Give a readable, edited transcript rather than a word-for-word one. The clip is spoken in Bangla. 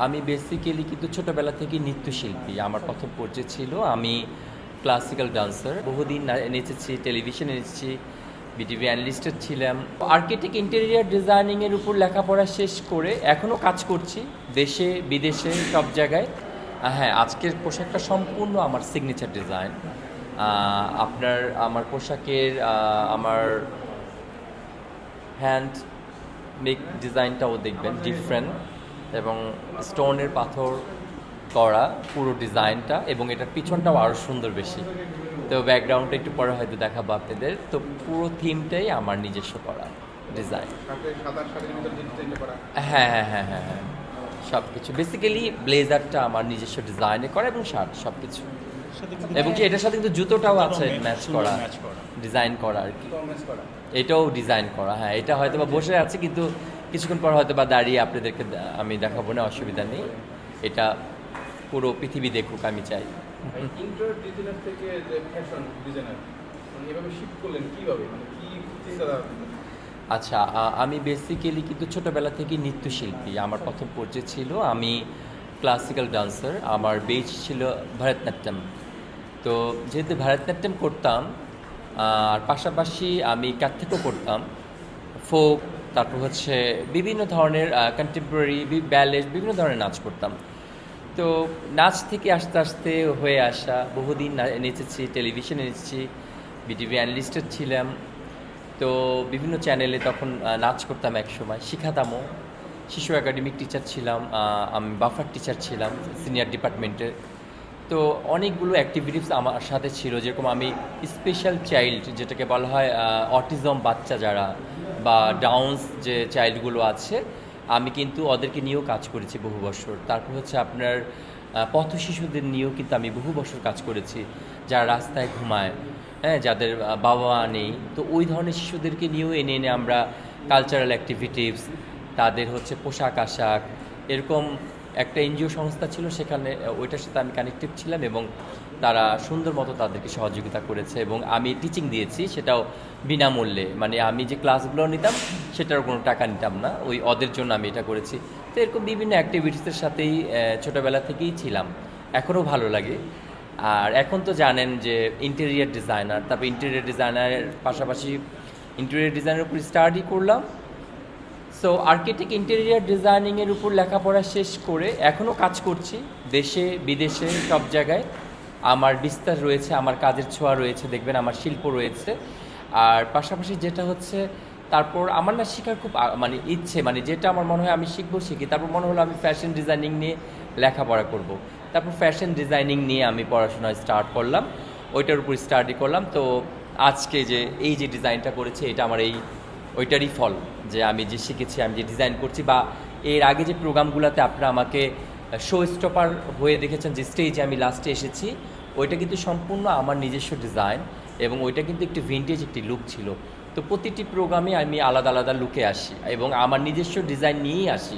আমি বেসিক্যালি কিন্তু ছোটোবেলা থেকেই নৃত্যশিল্পী। আমার প্রথম পরিচয় ছিল আমি ক্লাসিক্যাল ডান্সার। বহুদিন নেচেছি, টেলিভিশনে নেচেছি, বিটিভি অ্যানালিস্টের ছিলাম। আর্কিটেক্ট ইন্টেরিয়ার ডিজাইনিংয়ের উপর লেখাপড়া শেষ করে এখনও কাজ করছি দেশে বিদেশে সব জায়গায়। হ্যাঁ, আজকের পোশাকটা সম্পূর্ণ আমার সিগনেচার ডিজাইন। আমার পোশাকের আমার হ্যান্ড মেক ডিজাইনটাও দেখবেন ডিফারেন্ট এবং স্টোনের পাথর করা পুরো ডিজাইনটা, এবং এটার পিছনটাও আরও সুন্দর বেশি। তো ব্যাকগ্রাউন্ডটা একটু পরে হয়তো দেখাবো আপনাদের। তো পুরো থিমটাই আমার নিজস্ব করা ডিজাইন। হ্যাঁ হ্যাঁ হ্যাঁ হ্যাঁ হ্যাঁ, সব কিছু বেসিক্যালি ব্লেজারটা আমার নিজস্ব ডিজাইনে করা এবং শার্ট সব কিছু, এবং কি এটার সাথে কিন্তু জুতোটাও আছে ম্যাচ করা, ডিজাইন করা আর কি। এটাও ডিজাইন করা। হ্যাঁ, এটা হয়তো বা বসে আছে, কিন্তু কিছুক্ষণ পর হয়তো বা দাঁড়িয়ে আপনাদেরকে আমি দেখাবো না, অসুবিধা নেই। এটা পুরো পৃথিবী দেখুক আমি চাই। ইন্টেরিয়র ডিজাইনার থেকে যে ফ্যাশন ডিজাইনার এভাবে শিফট করলেন কিভাবে, মানে কি চিন্তাধারা? আচ্ছা, আমি বেসিক্যালি কিন্তু ছোটোবেলা থেকেই নৃত্যশিল্পী। আমার প্রথম পরিচয় ছিল আমি ক্লাসিক্যাল ডান্সার। আমার বেস ছিল ভরতনাট্যম। তো যেহেতু ভরতনাট্যম করতাম, আর পাশাপাশি আমি কাথকও করতাম, ফোক, তারপর হচ্ছে বিভিন্ন ধরনের কন্টেম্পোরারি, ব্যালে, বিভিন্ন ধরনের নাচ করতাম। তো নাচ থেকে আস্তে আস্তে হয়ে আসা, বহুদিন নেচেছি, টেলিভিশনে নেচেছি, বিটিভি অ্যানালিস্টের ছিলাম। তো বিভিন্ন চ্যানেলে তখন নাচ করতাম, একসময় শিখাতামও। শিশু একাডেমিক টিচার ছিলাম, আমি বাফার টিচার ছিলাম সিনিয়র ডিপার্টমেন্টের। তো অনেকগুলো অ্যাক্টিভিটিস আমার সাথে ছিল, যেরকম আমি স্পেশাল চাইল্ড, যেটাকে বলা হয় অটিজম বাচ্চা যারা, বা ডাউনস যে চাইল্ডগুলো আছে, আমি কিন্তু ওদেরকে নিয়েও কাজ করেছি বহু বছর। তারপর হচ্ছে আপনার পথ শিশুদের নিয়েও কিন্তু আমি বহু বছর কাজ করেছি, যারা রাস্তায় ঘুমায়, হ্যাঁ, যাদের বাবা মা নেই। তো ওই ধরনের শিশুদেরকে নিয়েও এনে এনে আমরা কালচারাল অ্যাক্টিভিটিস, তাদের হচ্ছে পোশাক আশাক, এরকম একটা এনজিও সংস্থা ছিল, সেখানে ওইটার সাথে আমি কানেক্টেড ছিলাম, এবং তারা সুন্দর মতো তাদেরকে সহযোগিতা করেছে, এবং আমি টিচিং দিয়েছি, সেটাও বিনামূল্যে। মানে আমি যে ক্লাসগুলো নিতাম সেটারও কোনো টাকা নিতাম না, ওই ওদের জন্য আমি এটা করেছি। তো এরকম বিভিন্ন অ্যাক্টিভিটিসের সাথেই ছোটোবেলা থেকেই ছিলাম, এখনও ভালো লাগে। আর এখন তো জানেন যে ইন্টেরিয়ার ডিজাইনার, তারপর ইন্টেরিয়ার ডিজাইনারের পাশাপাশি ইন্টেরিয়ার ডিজাইনের উপর স্টাডি করলাম। সো আর্কিটেক্ট ইন্টেরিয়ার ডিজাইনিংয়ের উপর লেখাপড়া শেষ করে এখনও কাজ করছি দেশে বিদেশে সব জায়গায়। আমার বিস্তার রয়েছে, আমার কাজের ছোঁয়া রয়েছে, দেখবেন আমার শিল্প রয়েছে। আর পাশাপাশি যেটা হচ্ছে, তারপর আমার না শেখার খুব মানে ইচ্ছে, মানে যেটা আমার মনে হয় আমি শিখবো শিখি। তারপর মনে হলো আমি ফ্যাশন ডিজাইনিং নিয়ে লেখাপড়া করব। তারপর ফ্যাশন ডিজাইনিং নিয়ে আমি পড়াশোনা স্টার্ট করলাম, ওইটার উপর স্টাডি করলাম। তো আজকে যে এই যে ডিজাইনটা করেছি, এটা আমার ওইটারই ফল, যে আমি যে শিখেছি, আমি যে ডিজাইন করছি, বা এর আগে যে প্রোগ্রামগুলোতে আপনারা আমাকে শো স্টপার হয়ে দেখেছেন, যে স্টেজে আমি লাস্টে এসেছি, ওইটা কিন্তু সম্পূর্ণ আমার নিজস্ব ডিজাইন, এবং ওইটা কিন্তু একটি ভিন্টেজ একটি লুক ছিল। তো প্রতিটি প্রোগ্রামে আমি আলাদা আলাদা লুকে আসি এবং আমার নিজস্ব ডিজাইন নিয়েই আসি।